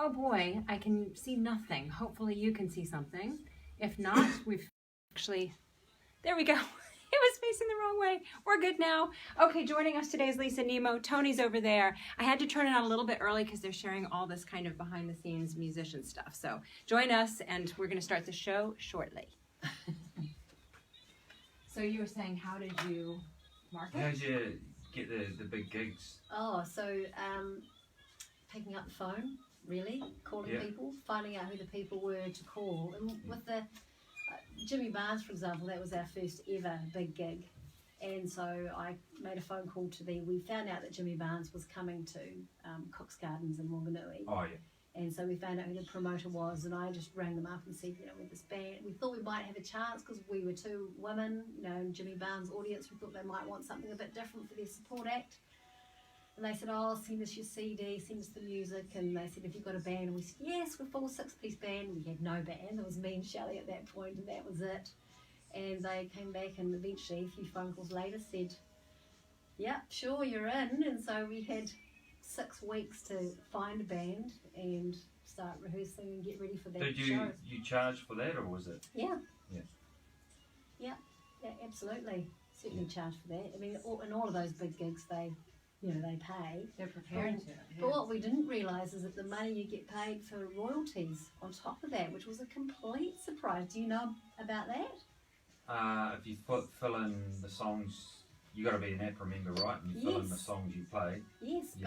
Oh boy, I can see nothing. Hopefully you can see something. If not, we've actually, there we go. It was facing the wrong way. We're good now. Okay, joining us today is Lisa Nimmo. Tony's over there. I had to turn it on a little bit early because they're sharing all this kind of behind the scenes musician stuff. So join us and we're going to start the show shortly. So you were saying, how did you market? How did you get the big gigs? Oh, so picking up the phone, really, calling people, finding out who the people were to call. And with the Jimmy Barnes, for example, that was our first ever big gig. And so I made a phone call to we found out that Jimmy Barnes was coming to Cook's Gardens in Wanganui. Oh, yeah. And so we found out who the promoter was, and I just rang them up and said, with this band, we thought we might have a chance because we were two women, in Jimmy Barnes' audience. We thought they might want something a bit different for their support act. And they said, oh, send us your CD, send us the music. And they said, have you got a band? And we said, yes, we're a full 6-piece band. We had no band. It was me and Shelley at that point, and that was it. And they came back and eventually, a few phone calls later, said, yep, sure, you're in. And so we had 6 weeks to find a band and start rehearsing and get ready for that Did show. you charge for that, or was it? Yeah. Yeah. Yeah, absolutely. Certainly charge for that. I mean, in all of those big gigs, they pay. They're prepared to. But what we didn't realise is that the money you get paid for royalties on top of that, which was a complete surprise. Do you know about that? If you fill in the songs, you got to be an APRA member, right? And you fill in the songs you play. Yes,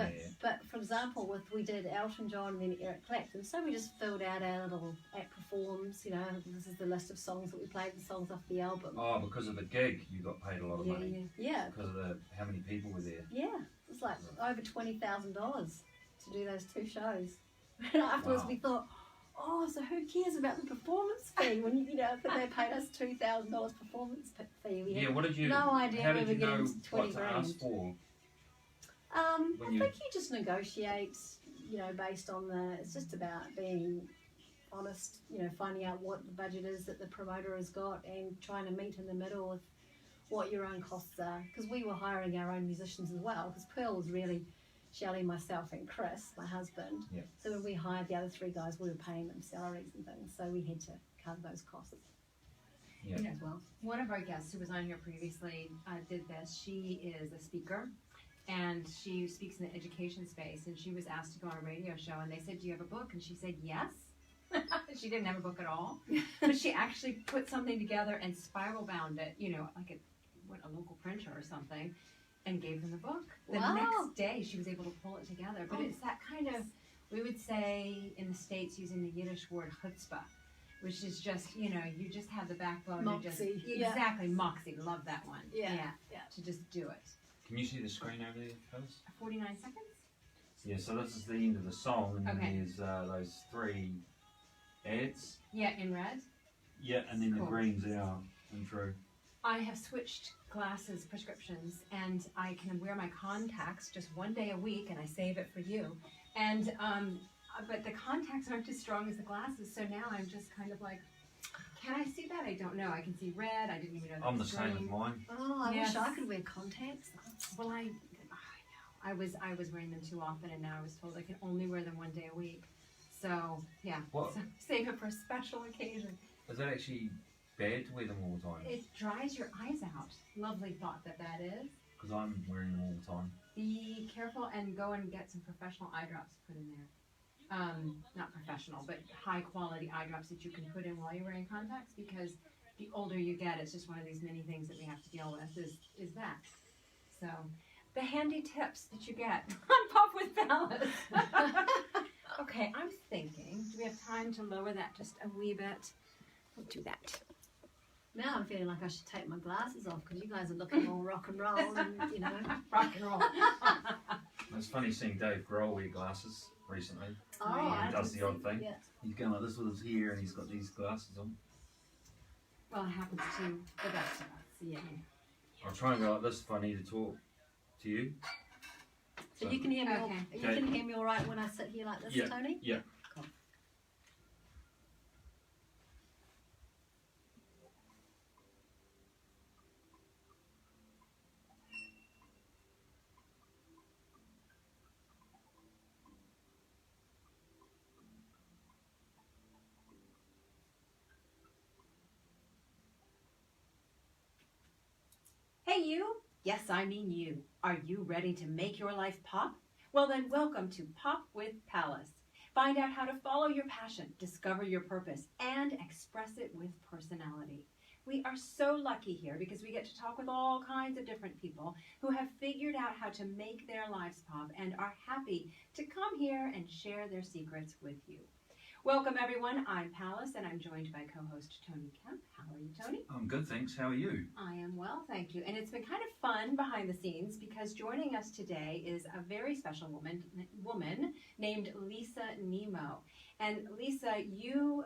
but for example, we did Elton John and then Eric Clapton, so we just filled out our little APRA forms. This is the list of songs that we played, the songs off the album. Oh, because of the gig, you got paid a lot of money. Yeah. Because of how many people were there. Yeah, it was like over $20,000 to do those 2 shows. And afterwards we thought, oh, so who cares about the performance fee when if they paid us $2,000 performance fee? We had what did you? no idea how we did were you know getting 20 what to grand. ask for? I think you just negotiate, based on it's just about being honest, finding out what the budget is that the promoter has got and trying to meet in the middle with what your own costs are. Because we were hiring our own musicians as well, because Pearl was really Shelley, myself and Chris, my husband. Yeah. So when we hired the other 3 guys, we were paying them salaries and things, so we had to cover those costs as well. One of our guests who was on here previously did this. She is a speaker, and she speaks in the education space, and she was asked to go on a radio show, and they said, do you have a book? And she said, yes. She didn't have a book at all, but she actually put something together and spiral bound it, like a local printer or something, and gave them the book. The next day she was able to pull it together. But it's that kind of, we would say in the States using the Yiddish word chutzpah, which is just, you just have the backbone Moxie. to just, exactly, moxie, love that one. Yeah. To just do it. Can you see the screen over there, Pallas? 49 seconds? Yeah, so this is the end of the song, and Okay. then there's those 3 ads. Yeah, in red. Yeah, and then Cool. the green's out and through. I have switched glasses prescriptions, and I can wear my contacts just 1 day a week, and I save it for you. And but the contacts aren't as strong as the glasses, so now I'm just kind of like, can I see that? I don't know. I can see red. I didn't even know that I'm the was same green. with mine. Oh, I Yes. wish I could wear contacts. Well, I know. I was wearing them too often, and now I was told I can only wear them 1 day a week. So yeah, What? so save it for a special occasion. Is that actually bad to wear them all the time? It dries your eyes out. Lovely thought that is. Because I'm wearing them all the time. Be careful and go and get some professional eye drops put in there. Not professional, but high quality eye drops that you can put in while you're wearing contacts, because the older you get, it's just one of these many things that we have to deal with is that. So the handy tips that you get on Pop with Pallas. Okay, I'm thinking, do we have time to lower that just a wee bit? We'll do that. Now I'm feeling like I should take my glasses off because you guys are looking all rock and roll and, Rock and roll. It's funny seeing Dave Grohl wear glasses recently. I He does can the odd see- thing. Yeah. He's going like this with his hair and he's got these glasses on. Well, it happens to the best of us, yeah. I'll try and go like this if I need to talk to you. So you can hear me. Okay. You can hear me all right when I sit here like this, Yeah. Tony? Yeah. Cool. Hey you! Yes, I mean you. Are you ready to make your life pop? Well then, welcome to Pop with Pallas. Find out how to follow your passion, discover your purpose, and express it with personality. We are so lucky here because we get to talk with all kinds of different people who have figured out how to make their lives pop and are happy to come here and share their secrets with you. Welcome everyone, I'm Pallas and I'm joined by co-host Tony Kemp. How are you, Tony? I'm good, thanks. How are you? I am well, thank you. And it's been kind of fun behind the scenes because joining us today is a very special woman named Lisa Nimmo. And Lisa, you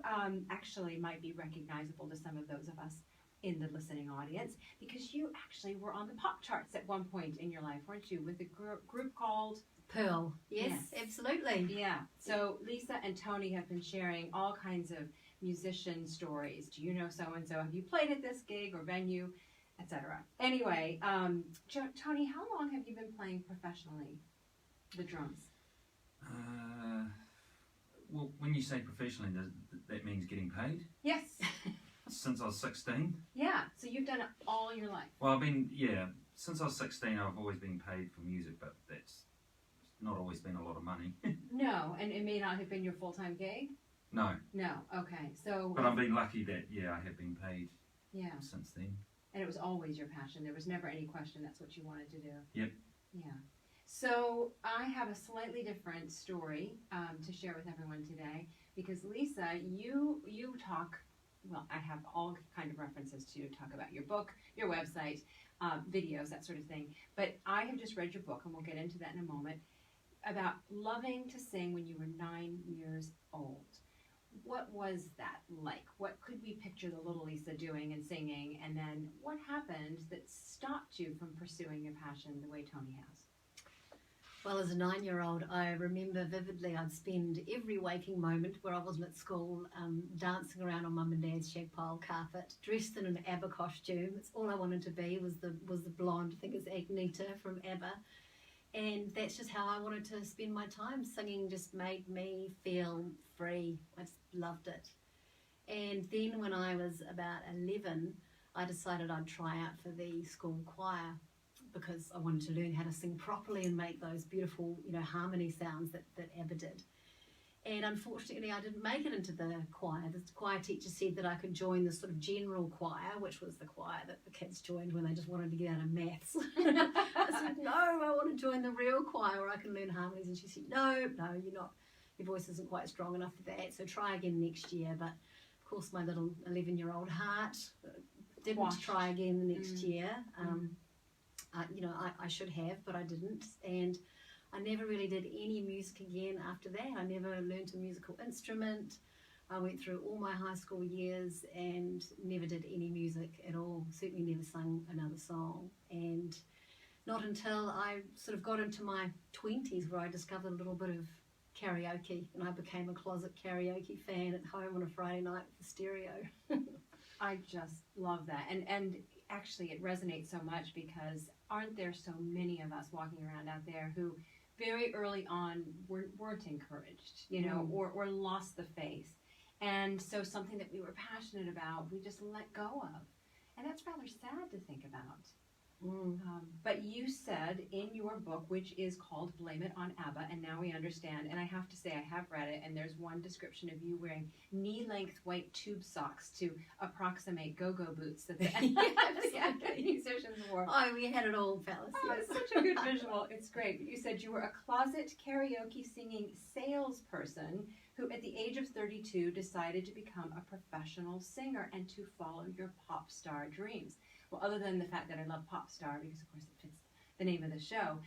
actually might be recognizable to some of those of us in the listening audience because you actually were on the pop charts at one point in your life, weren't you, with a group called Pearl. Yes, absolutely. Yeah. So Lisa and Tony have been sharing all kinds of musician stories. Do you know so-and-so? Have you played at this gig or venue, etc.? Anyway, Tony, how long have you been playing professionally the drums? Well, when you say professionally, that means getting paid? Yes. Since I was 16. Yeah. So you've done it all your life. Well, since I was 16, I've always been paid for music, but that's not always been a lot of money. No, and it may not have been your full-time gig? No. No, okay. So. But I've been lucky that, I have been paid since then. And it was always your passion. There was never any question that's what you wanted to do. Yep. Yeah. So I have a slightly different story to share with everyone today because Lisa, you talk, well, I have all kind of references to talk about your book, your website, videos, that sort of thing. But I have just read your book, and we'll get into that in a moment, about loving to sing when you were 9 years old. What was that like? What could we picture the little Lisa doing and singing? And then what happened that stopped you from pursuing your passion the way Tony has? Well, as a 9-year-old, I remember vividly I'd spend every waking moment where I wasn't at school dancing around on Mum and Dad's shag pile carpet, dressed in an ABBA costume. It's all I wanted to be was the blonde, I think it's Agneta from ABBA. And that's just how I wanted to spend my time. Singing just made me feel free. I just loved it. And then when I was about 11, I decided I'd try out for the school choir because I wanted to learn how to sing properly and make those beautiful, harmony sounds that ABBA did. And unfortunately, I didn't make it into the choir. The choir teacher said that I could join the sort of general choir, which was the choir that the kids joined when they just wanted to get out of maths. I said, no, I want to join the real choir where I can learn harmonies. And she said, no, you're not. Your voice isn't quite strong enough for that, so try again next year. But, of course, my little 11-year-old heart didn't try again the next year. I should have, but I didn't. And I never really did any music again after that. I never learned a musical instrument. I went through all my high school years and never did any music at all. Certainly never sung another song. And not until I sort of got into my 20s where I discovered a little bit of karaoke, and I became a closet karaoke fan at home on a Friday night with the stereo. I just love that. And actually it resonates so much because aren't there so many of us walking around out there who very early on weren't encouraged, or lost the faith. And so something that we were passionate about, we just let go of. And that's rather sad to think about. But you said in your book, which is called Blame It on ABBA, and now we understand, and I have to say I have read it, and there's one description of you wearing knee-length white tube socks to approximate go-go boots that the musicians wore. Oh, we had it all, fellas. Oh, it's such a good visual. It's great. You said you were a closet karaoke singing salesperson who at the age of 32 decided to become a professional singer and to follow your pop star dreams. Well, other than the fact that I love pop star, because of course it fits the name of the show,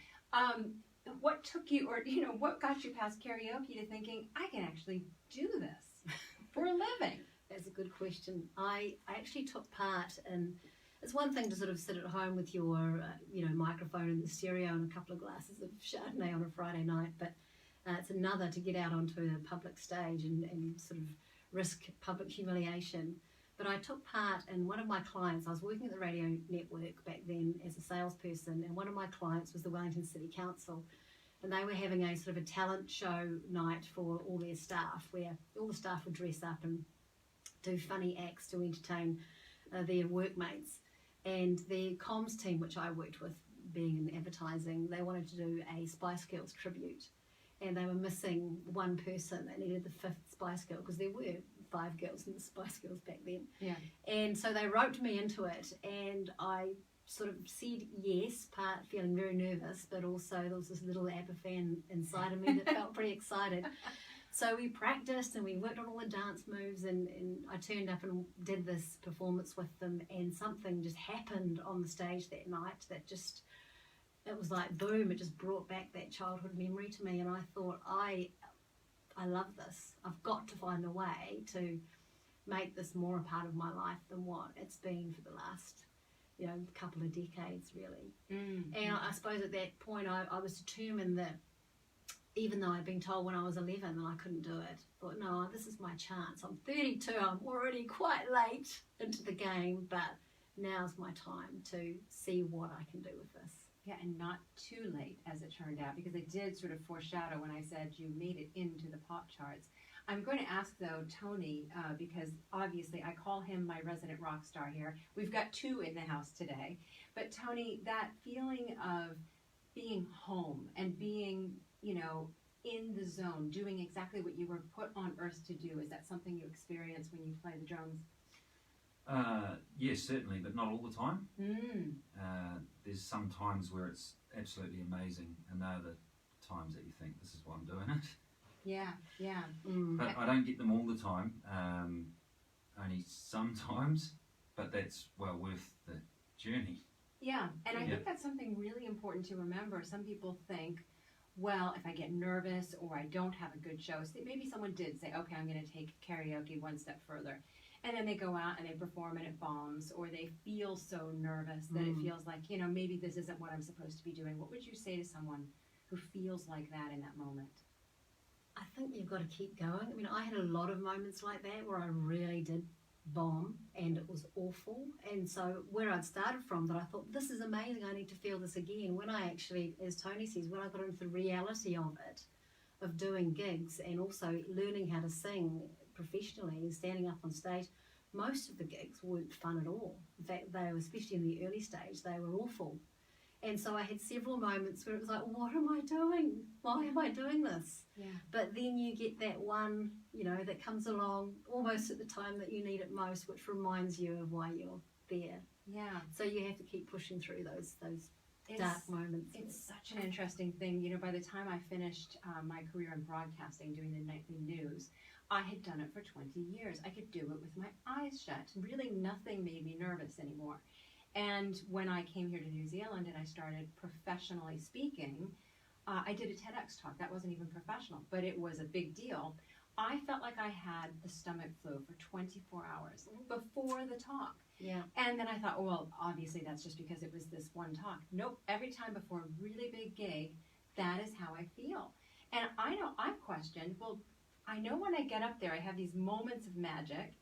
what took you, or what got you past karaoke to thinking, I can actually do this for a living? That's a good question. I actually took part in, it's one thing to sort of sit at home with your, microphone and the stereo and a couple of glasses of Chardonnay on a Friday night, but it's another to get out onto a public stage and sort of risk public humiliation. But I took part in one of my clients. I was working at the radio network back then as a salesperson, and one of my clients was the Wellington City Council. And they were having a sort of a talent show night for all their staff, where all the staff would dress up and do funny acts to entertain their workmates. And the comms team, which I worked with, being in advertising, they wanted to do a Spice Girls tribute, and they were missing one person. They needed the fifth Spice Girl, because there were 5 girls in the Spice Girls back then. Yeah. And so they roped me into it, and I sort of said yes, part feeling very nervous, but also there was this little ABBA fan inside of me that felt pretty excited. So we practiced and we worked on all the dance moves, and I turned up and did this performance with them, and something just happened on the stage that night that just, it was like boom, it just brought back that childhood memory to me. And I thought, I love this. I've got to find a way to make this more a part of my life than what it's been for the last, couple of decades, really. And I suppose at that point I was determined that, even though I'd been told when I was 11 that I couldn't do it, I thought, no, this is my chance. I'm 32, I'm already quite late into the game, but now's my time to see what I can do with this. Yeah, and not too late, as it turned out, because I did sort of foreshadow when I said you made it into the pop charts. I'm going to ask, though, Tony, because obviously I call him my resident rock star here. We've got 2 in the house today. But, Tony, that feeling of being home and being, in the zone, doing exactly what you were put on earth to do, is that something you experience when you play the drums? Yes, certainly, but not all the time. Mm. There's some times where it's absolutely amazing, and they're the times that you think, this is why I'm doing it. Yeah, yeah. But I don't get them all the time, only sometimes, but that's well worth the journey. Yeah, and I think that's something really important to remember. Some people think, well, if I get nervous or I don't have a good show, so maybe someone did say, okay, I'm going to take karaoke one step further. And then they go out and they perform and it bombs, or they feel so nervous that it feels like, maybe this isn't what I'm supposed to be doing. What would you say to someone who feels like that in that moment? I think you've got to keep going. I mean, I had a lot of moments like that where I really did bomb and it was awful. And so where I'd started from, that I thought, this is amazing, I need to feel this again. When I actually, as Tony says, when I got into the reality of it, of doing gigs and also learning how to sing professionally and standing up on stage, most of the gigs weren't fun at all. In fact, they were, especially in the early stage, they were awful. And so I had several moments where it was like, what am I doing? Why am I doing this? Yeah. But then you get that one, that comes along almost at the time that you need it most, which reminds you of why you're there. Yeah. So you have to keep pushing through those dark moments. It's such an interesting thing. By the time I finished my career in broadcasting, doing the nightly news, I had done it for 20 years. I could do it with my eyes shut. Really nothing made me nervous anymore. And when I came here to New Zealand and I started professionally speaking, I did a TEDx talk. That wasn't even professional, but it was a big deal. I felt like I had the stomach flu for 24 hours before the talk. Yeah. And then I thought, well, obviously that's just because it was this one talk. Nope. Every time before a really big gig, that is how I feel. And I know I've questioned, well, I know when I get up there, I have these moments of magic,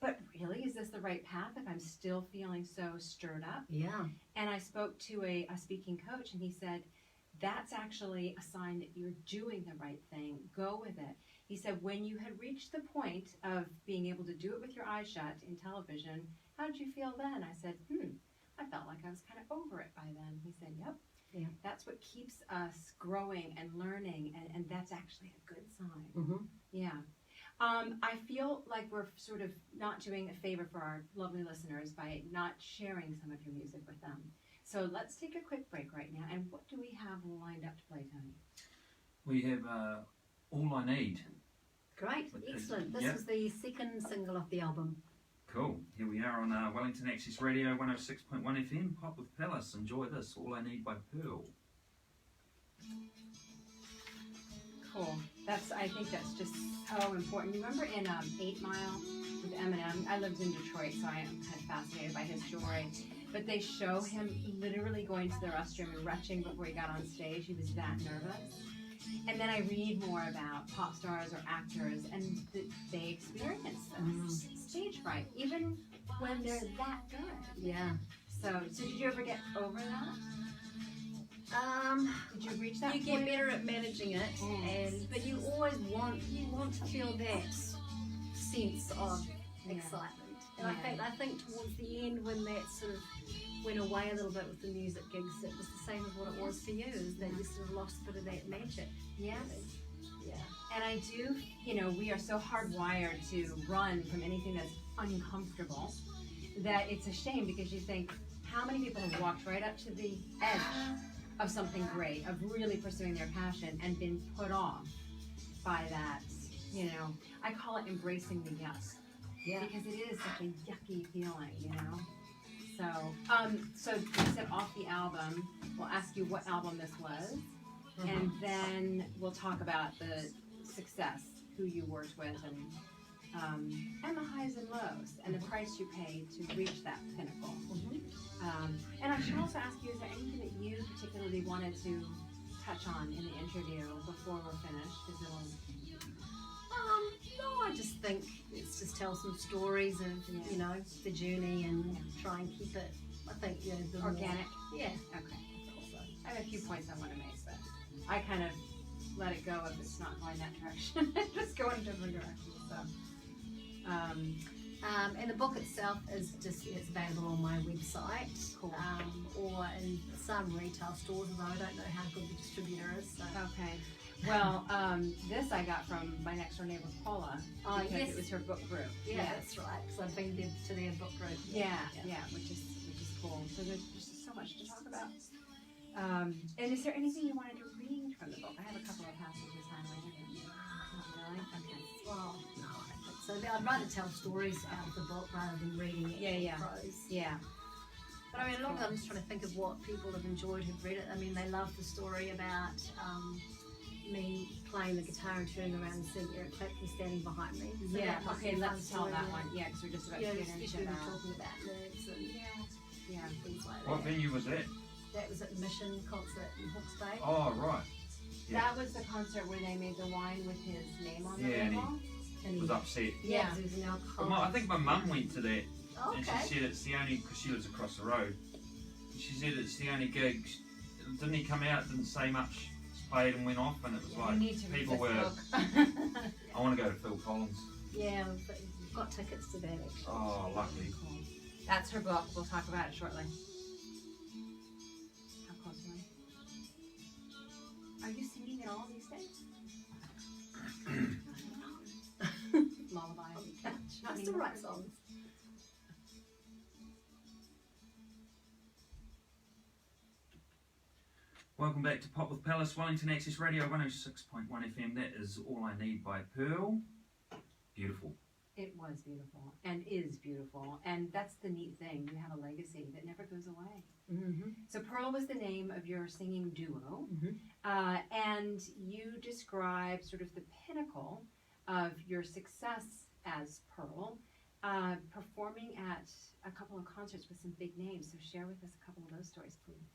but really, is this the right path if I'm still feeling so stirred up? Yeah. And I spoke to a speaking coach, and he said, that's actually a sign that you're doing the right thing. Go with it. He said, when you had reached the point of being able to do it with your eyes shut in television, how did you feel then? I said, I felt like I was kind of over it by then. He said, yep. Yeah. That's what keeps us growing and learning, and that's actually a good sign. Mm-hmm. Yeah. I feel like we're sort of not doing a favor for our lovely listeners by not sharing some of your music with them. So let's take a quick break right now. And what do we have lined up to play, Tony? We have All I Need. Great. Excellent. This is the second single of the album. Cool. Here we are on Wellington Access Radio 106.1 FM. Pop with Pallas. Enjoy this. All I Need by Pearl. Cool. I think that's just so important. You remember in 8 Mile with Eminem? I lived in Detroit, so I am kind of fascinated by his story. But they show him literally going to the restroom and retching before he got on stage. He was that nervous. And then I read more about pop stars or actors, and they experience this stage fright, even when they're that good. Yeah. So did you ever get over that? Did you reach that You point? get better at managing it, but you always want to feel that sense of excitement. And I think towards the end, when that sort of went away a little bit with the music gigs, it was the same as what it was for you, is that you sort of lost a bit of that magic. Yes. Yeah. And I do, we are so hardwired to run from anything that's uncomfortable that it's a shame, because you think, how many people have walked right up to the edge of something great, of really pursuing their passion, and been put off by that, I call it embracing the yuck. Yeah. Because it is such a yucky feeling, So you said off the album, we'll ask you what album this was, and then we'll talk about the success, who you worked with, and the highs and lows, and the price you paid to reach that pinnacle. And I should also ask you, is there anything that you particularly wanted to touch on in the interview before we're finished? No, I just think it's just tell some stories of, the journey, and try and keep it, I think, the organic? Yeah. Okay. I have a few points I want to make, but I kind of let it go if it's not going that direction. Just go in a different direction. So. And the book itself is it's available on my website, Cool. Or in some retail stores, although I don't know how good the distributor is. So. Okay. Well, this I got from my next door neighbor, Paula, because yes. it was her book group. Yeah, that's right. Because I've been to their book group. Yeah, which is cool. So there's just so much to talk about. And is there anything you wanted to read from the book? I have a couple of passages highlighted. Not really? Okay. Well, no, I don't think so. I'd rather tell stories out of the book rather than reading it in prose. Yeah. But I mean, I'm just trying to think of what people have enjoyed who've read it. I mean, they love the story about me playing the guitar and turning around and seeing Eric Clapton standing behind me. So Okay, let's tell that one. Yeah, because we're just about to get into especially that. talking about nerves and things like What that. venue was that? That was at Mission concert in Hawke's Bay. Oh, right. Yeah. That was the concert where they made the wine with his name on the Yeah, and label. And Was upset. yeah, because he was an But alcoholic. I think my mum went to that, Oh, and okay. she said it's the only, because she lives across the road, and she said it's the only gig. Didn't he come out, didn't say much, played and went off, and it was You like, need to read people this were, book. I want to go to Phil Collins. Yeah, we've got tickets to that actually. Oh, lucky. Cool. That's her book. We'll talk about it shortly. How close am I? Are you singing at all these days? Lullaby. I still write songs. Welcome back to Pop with Pallas, Wellington Access Radio 106.1 FM. That is All I Need by Pearl. Beautiful. It was beautiful and is beautiful, and that's the neat thing. You have a legacy that never goes away. Mm-hmm. So Pearl was the name of your singing duo, Mm-hmm. and you describe sort of the pinnacle of your success as Pearl, performing at a couple of concerts with some big names. So share with us a couple of those stories, please.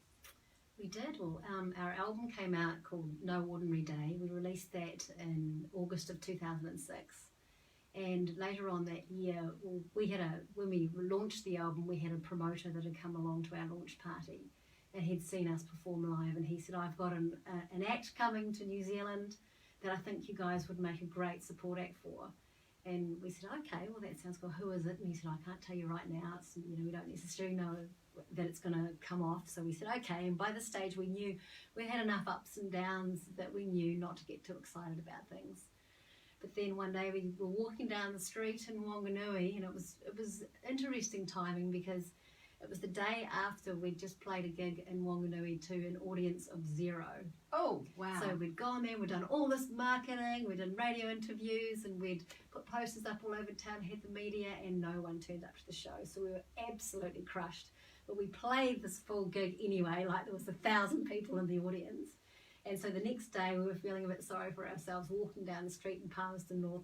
We did. Well, our album came out called No Ordinary Day. We released that in August of 2006. And later on that year, when we launched the album, we had a promoter that had come along to our launch party, and he'd seen us perform live, and he said, I've got an act coming to New Zealand that I think you guys would make a great support act for. And we said, okay, well, that sounds good. Who is it? And he said, I can't tell you right now. It's, we don't necessarily know that it's going to come off. So we said, okay. And by this stage, we knew we had enough ups and downs that we knew not to get too excited about things. But then one day we were walking down the street in Wanganui, and it was interesting timing, because it was the day after we'd just played a gig in Wanganui to an audience of 0. Oh, wow. So we'd gone there, we'd done all this marketing, we'd done radio interviews, and we'd put posters up all over town, had the media, and no one turned up to the show. So we were absolutely crushed. But we played this full gig anyway, like there was 1,000 people in the audience. And so the next day we were feeling a bit sorry for ourselves, walking down the street in Palmerston North,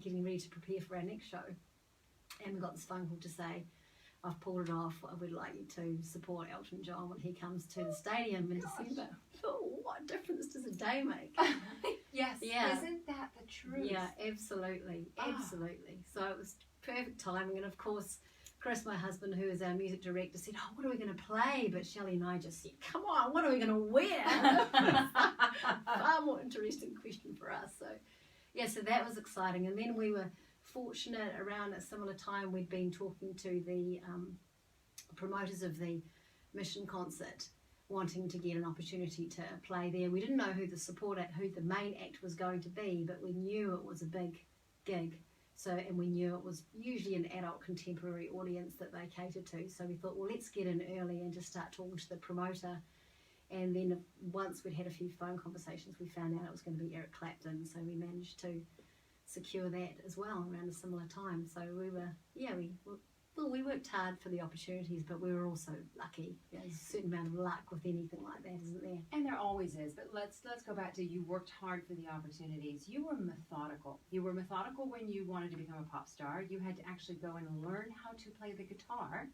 getting ready to prepare for our next show. And we got this phone call to say, I've pulled it off. I would like you to support Elton John when he comes to the stadium in December. Oh, what difference does a day make? Yes. Yeah. Isn't that the truth? Yeah, absolutely. Absolutely. So it was perfect timing. And of course, Chris, my husband, who is our music director, said, oh, what are we going to play? But Shelley and I just said, come on, what are we going to wear? Far more interesting question for us. So, yeah, so that was exciting. And then we were fortunate. Around a similar time, we'd been talking to the promoters of the Mission concert, wanting to get an opportunity to play there. We didn't know who the main act was going to be, but we knew it was a big gig. So, and we knew it was usually an adult contemporary audience that they catered to. So we thought, well, let's get in early and just start talking to the promoter. And then once we'd had a few phone conversations, we found out it was going to be Eric Clapton. So we managed to secure that as well around a similar time. So we worked hard for the opportunities, but we were also lucky. There's a certain amount of luck with anything like that, isn't there? And there always is. But let's go back to, you worked hard for the opportunities. You were methodical. You were methodical when you wanted to become a pop star. You had to actually go and learn how to play the guitar.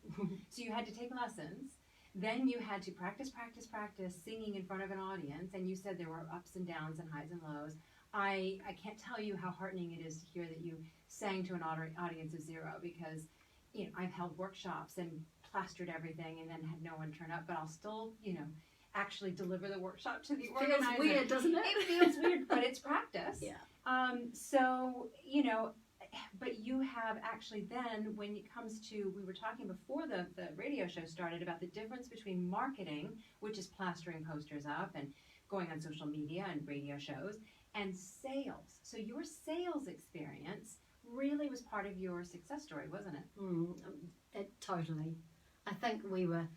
So you had to take lessons. Then you had to practice singing in front of an audience. And you said there were ups and downs and highs and lows. I can't tell you how heartening it is to hear that you sang to an audience of zero, because I've held workshops and plastered everything and then had no one turn up, but I'll still, actually deliver the workshop to the organizer. Feels weird, doesn't it? It feels weird, but it's practice. Yeah. But you have actually then, when it comes to, we were talking before the radio show started about the difference between marketing, which is plastering posters up and going on social media and radio shows, and sales. So your sales experience really was part of your success story, wasn't it? Totally. I think we were,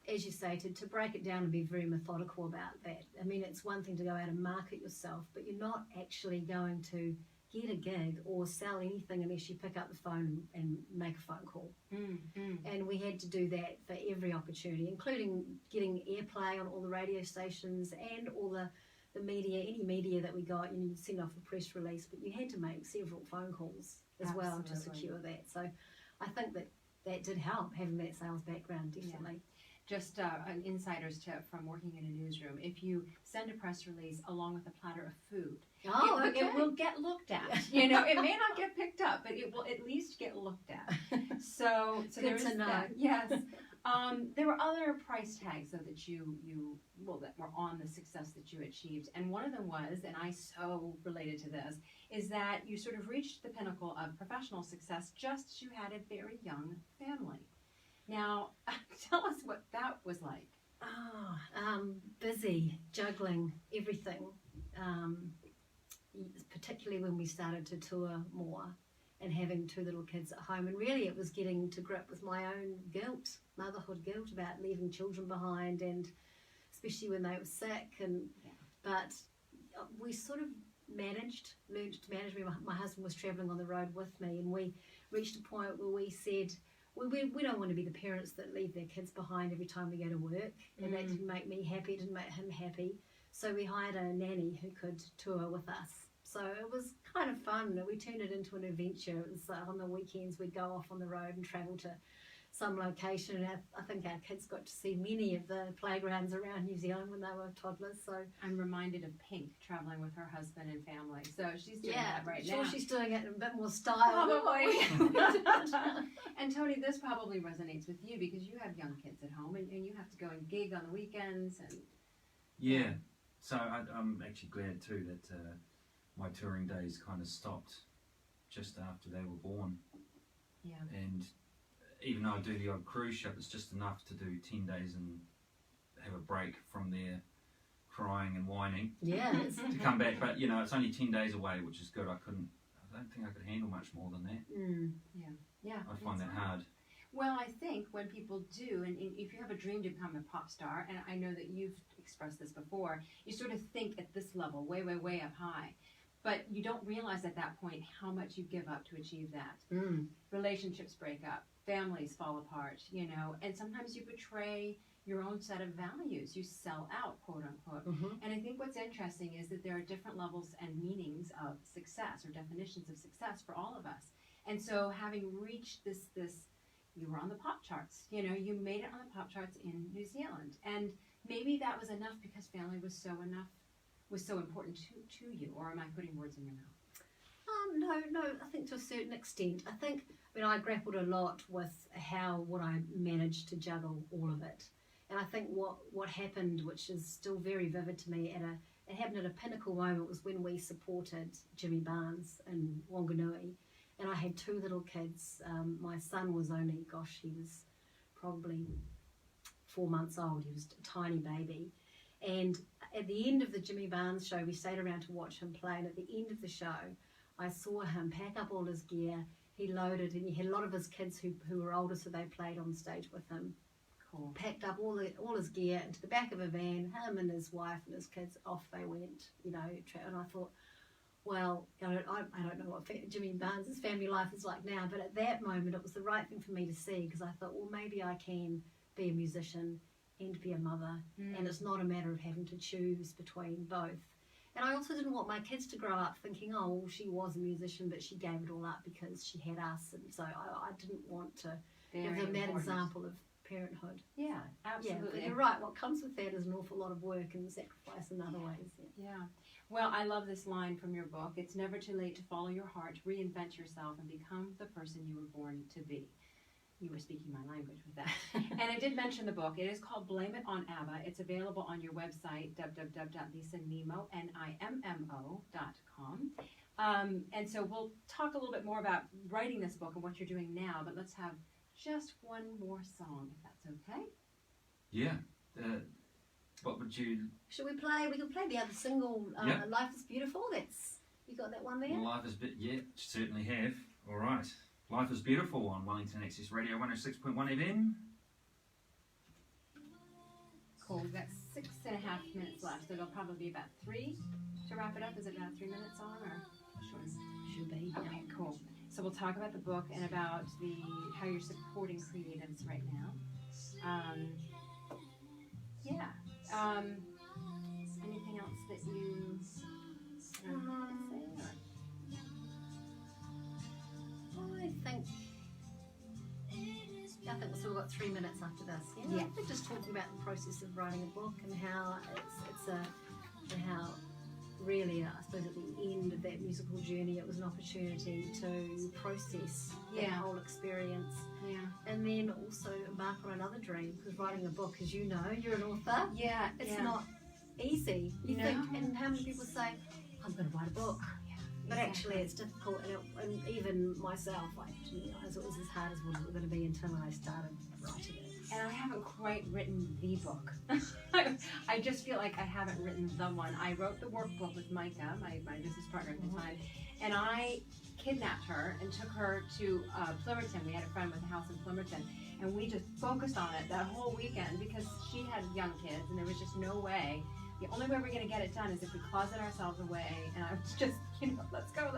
as you say, to break it down and be very methodical about that. I mean, it's one thing to go out and market yourself, but you're not actually going to get a gig or sell anything unless you pick up the phone and make a phone call. And we had to do that for every opportunity, including getting airplay on all the radio stations and all the media, any media that we got. You'd send off a press release, but you had to make several phone calls as well to secure that. So I think that did help, having that sales background, definitely. Yeah. Just an insider's tip from working in a newsroom: if you send a press release along with a platter of food, it will get looked at. It may not get picked up, but it will at least get looked at. So good to know. That. Yes. There were other price tags, though, that that were on the success that you achieved. And one of them was, and I so related to this, is that you sort of reached the pinnacle of professional success just as you had a very young family. Now, tell us what that was like. Busy, juggling everything, particularly when we started to tour more and having two little kids at home. And really it was getting to grip with my own guilt, motherhood guilt, about leaving children behind, and especially when they were sick. But we sort of learned to manage. My husband was travelling on the road with me, and we reached a point where we said, we don't want to be the parents that leave their kids behind every time we go to work, and that didn't make me happy, it didn't make him happy. So we hired a nanny who could tour with us. So it was kind of fun. We turned it into an adventure. It was on the weekends we'd go off on the road and travel to some location, and I think our kids got to see many of the playgrounds around New Zealand when they were toddlers. So I'm reminded of Pink traveling with her husband and family. So she's doing that right now. Sure, she's doing it in a bit more style. Probably. And Tony, this probably resonates with you because you have young kids at home, and you have to go and gig on the weekends. And yeah. So I'm actually glad too that my touring days kind of stopped just after they were born. Yeah. And even though I do the odd cruise ship, it's just enough to do 10 days and have a break from their crying and whining. Yeah. To come back, but it's only 10 days away, which is good. I don't think I could handle much more than that. Yeah. I find that hard. Well, I think when people do, and if you have a dream to become a pop star, and I know that you've expressed this before, you sort of think at this level, way, way, way up high. But you don't realize at that point how much you give up to achieve that. Relationships break up, families fall apart, and sometimes you betray your own set of values. You sell out, quote unquote. And I think what's interesting is that there are different levels and meanings of success, or definitions of success for all of us. And so having reached this you were on the pop charts, you made it on the pop charts in New Zealand. And maybe that was enough because family was so important to you, or am I putting words in your mouth? No, I think to a certain extent. I grappled a lot with what I managed to juggle all of it. And I think what happened, which is still very vivid to me, it happened at a pinnacle moment, was when we supported Jimmy Barnes in Wanganui. and I had 2 little kids. My son was only, he was probably 4 months old. He was a tiny baby. And at the end of the Jimmy Barnes show, we stayed around to watch him play, and at the end of the show, I saw him pack up all his gear. He loaded, and he had a lot of his kids who were older, so they played on stage with him. Cool. Packed up all his gear into the back of a van, him and his wife and his kids, off they went, and I thought, well, I don't know what Jimmy Barnes' family life is like now, but at that moment it was the right thing for me to see, because I thought, well, maybe I can be a musician and be a mother, and it's not a matter of having to choose between both. And I also didn't want my kids to grow up thinking, oh, well, she was a musician, but she gave it all up because she had us, and so I didn't want to give them that example of parenthood. Yeah, absolutely. Yeah, but you're right, what comes with that is an awful lot of work and sacrifice in other ways. Yeah. Well, I love this line from your book. It's never too late to follow your heart, reinvent yourself, and become the person you were born to be. You were speaking my language with that. And I did mention the book. It is called Blame It on ABBA. It's available on your website, www.lisanimmo.com. And so we'll talk a little bit more about writing this book and what you're doing now, but let's have just one more song, if that's okay. Yeah. What would you... Should we play? We can play the other single, Yep. Life is Beautiful. You got that one there? Life is... Yeah, certainly have. All right. Life is Beautiful on Wellington Access Radio 106.1 FM. Cool. We've got 6.5 minutes left, so it'll probably be about 3 to wrap it up. Is it about 3 minutes on, or short? Should be. Okay, cool. So we'll talk about the book and about how you're supporting creatives right now. Anything else that you say? Or? I think we've got 3 minutes after this. Yeah. We're just talking about the process of writing a book and how how really, I suppose at the end of that musical journey, it was an opportunity to process that whole experience. Yeah. And then also embark on another dream, because writing a book, as you know, you're an author. Yeah. It's not easy. You No. think, and how many people say, I'm going to write a book. But actually it's difficult, and even myself, I didn't realise it was as hard as it was going to be until I started writing it. And I haven't quite written the book. I just feel like I haven't written the one. I wrote the workbook with Micah, my business partner at the time, and I kidnapped her and took her to Plymmerton. We had a friend with a house in Plymmerton, and we just focused on it that whole weekend because she had young kids, and there was just no way. The only way we're going to get it done is if we closet ourselves away, and I was just, let's go.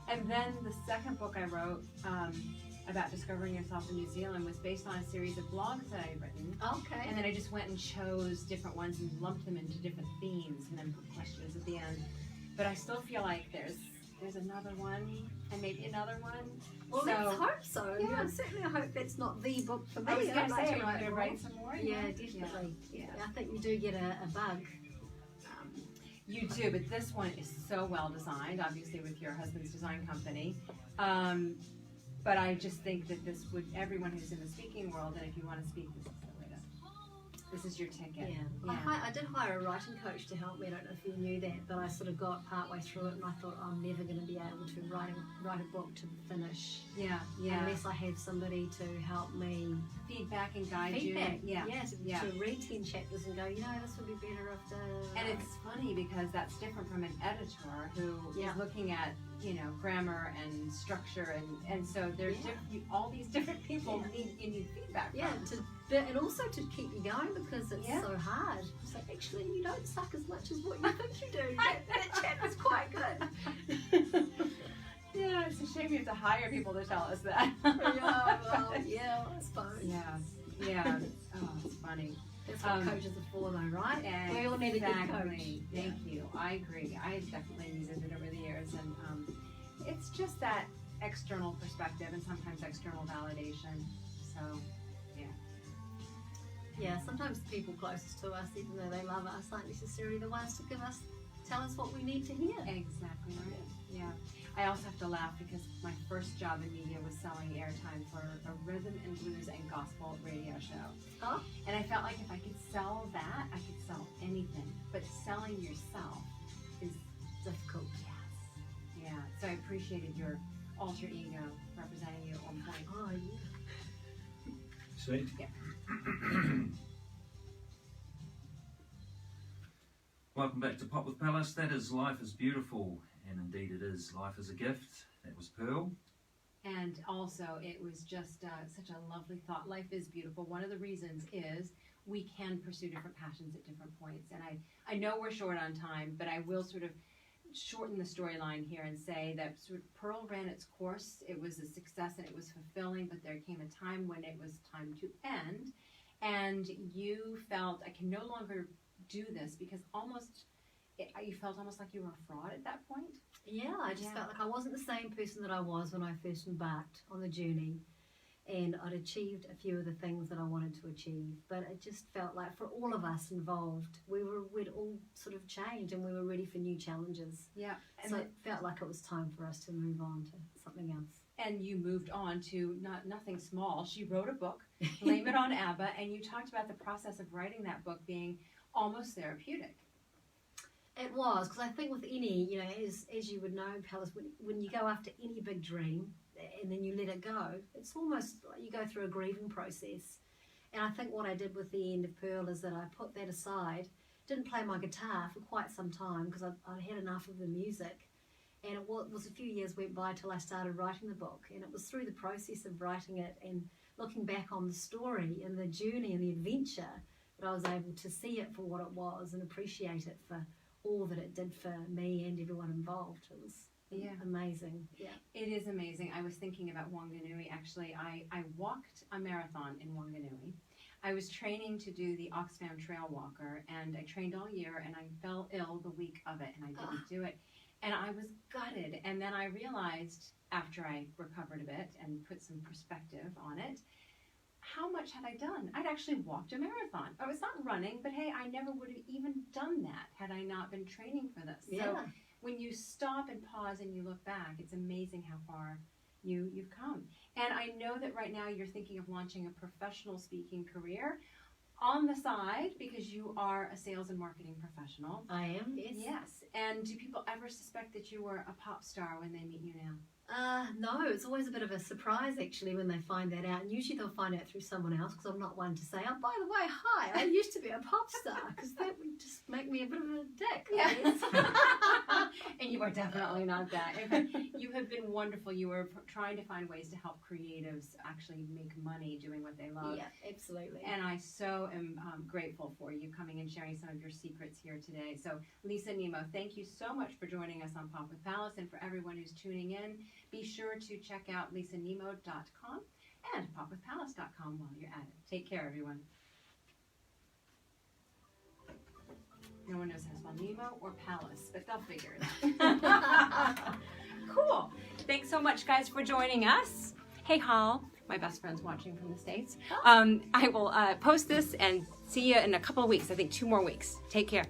And then the second book I wrote about discovering yourself in New Zealand was based on a series of blogs that I had written. Okay. And then I just went and chose different ones and lumped them into different themes and then put questions at the end. But I still feel like there's another one and maybe another one. Well, so, let's hope so. Yeah. Certainly I hope that's not the book for me. I was going to I'd like say, to are you going to write some more? Yeah, definitely. Yeah. I think you do get a bug. You do, but this one is so well designed, obviously with your husband's design company. But I just think that everyone who's in the speaking world, and if you want to speak, this is your ticket. Yeah. I did hire a writing coach to help me. I don't know if you knew that, but I sort of got partway through it and I thought, I'm never going to be able to write a book to the finish. Yeah. Unless I have somebody to help me. Feedback and guide you. To read 10 chapters and go, this would be better if And it's funny because that's different from an editor who is looking at, grammar and structure and so there's all these different people need feedback from. And also to keep you going because it's so hard. So actually you don't suck as much as what you think you do. That chapter's quite good. Yeah, it's a shame you have to hire people to tell us that. I suppose. Yeah. Oh, it's funny. That's what coaches are for though, right? We all need a good coach. Thank you. I agree. I definitely needed it over the years, and it's just that external perspective and sometimes external validation. So, yeah. Sometimes the people closest to us, even though they love us, aren't necessarily the ones to tell us what we need to hear. Exactly right. Yeah. I also have to laugh because my first job in media was selling airtime for a rhythm and blues and gospel radio show. Oh. And I felt like if I could sell that, I could sell anything. But selling yourself is difficult. Yes. Yeah. So I appreciated alter ego representing you at one point. Oh, yeah. See? Yeah. Welcome back to Pop with Pallas. That is Life is Beautiful, and indeed it is. Life is a gift. That was Pearl. And also, it was just such a lovely thought. Life is beautiful. One of the reasons is we can pursue different passions at different points. And I know we're short on time, but I will sort of shorten the storyline here and say that sort of Pearl ran its course. It was a success and it was fulfilling, but there came a time when it was time to end. And you felt, I can no longer do this, because you felt almost like you were a fraud at that point. Yeah, I just felt like I wasn't the same person that I was when I first embarked on the journey, and I'd achieved a few of the things that I wanted to achieve, but it just felt like for all of us involved, we'd all sort of changed and we were ready for new challenges. Yeah. So it felt like it was time for us to move on to something else. And you moved on to nothing small. She wrote a book, Blame It on ABBA, and you talked about the process of writing that book being almost therapeutic. It was, because I think with any, as you would know, Pallas, when you go after any big dream and then you let it go, it's almost like you go through a grieving process. And I think what I did with the end of Pearl is that I put that aside, didn't play my guitar for quite some time because I'd had enough of the music. And it was a few years went by till I started writing the book. And it was through the process of writing it and looking back on the story and the journey and the adventure that I was able to see it for what it was and appreciate it for all that it did for me and everyone involved. It was amazing. Yeah, it is amazing. I was thinking about Wanganui. Actually, I walked a marathon in Wanganui. I was training to do the Oxfam Trail Walker, and I trained all year, and I fell ill the week of it, and I didn't do it. And I was gutted. And then I realized, after I recovered a bit and put some perspective on it, how much had I done? I'd actually walked a marathon. I was not running, but hey, I never would have even done that had I not been training for this. Yeah. So when you stop and pause and you look back, it's amazing how far you've come. And I know that right now you're thinking of launching a professional speaking career on the side, because you are a sales and marketing professional. I am, yes. Yes. And do people ever suspect that you were a pop star when they meet you now? No, it's always a bit of a surprise actually when they find that out, and usually they'll find out through someone else, because I'm not one to say, oh, by the way, hi, I used to be a pop star, because that would just make me a bit of a dick. Yeah. And you are definitely not that. In fact, you have been wonderful. You were trying to find ways to help creatives actually make money doing what they love. Yeah, absolutely. And I so am grateful for you coming and sharing some of your secrets here today. So Lisa Nimmo, thank you so much for joining us on Pop with Pallas, and for everyone who's tuning in, be sure to check out lisanimmo.com and popwithpallas.com while you're at it. Take care, everyone. No one knows how to spell Nemo or Pallas, but they'll figure it out. Cool. Thanks so much, guys, for joining us. Hey, Hal, my best friend's watching from the States. I will post this and see you in a couple of weeks. I think 2 more weeks. Take care.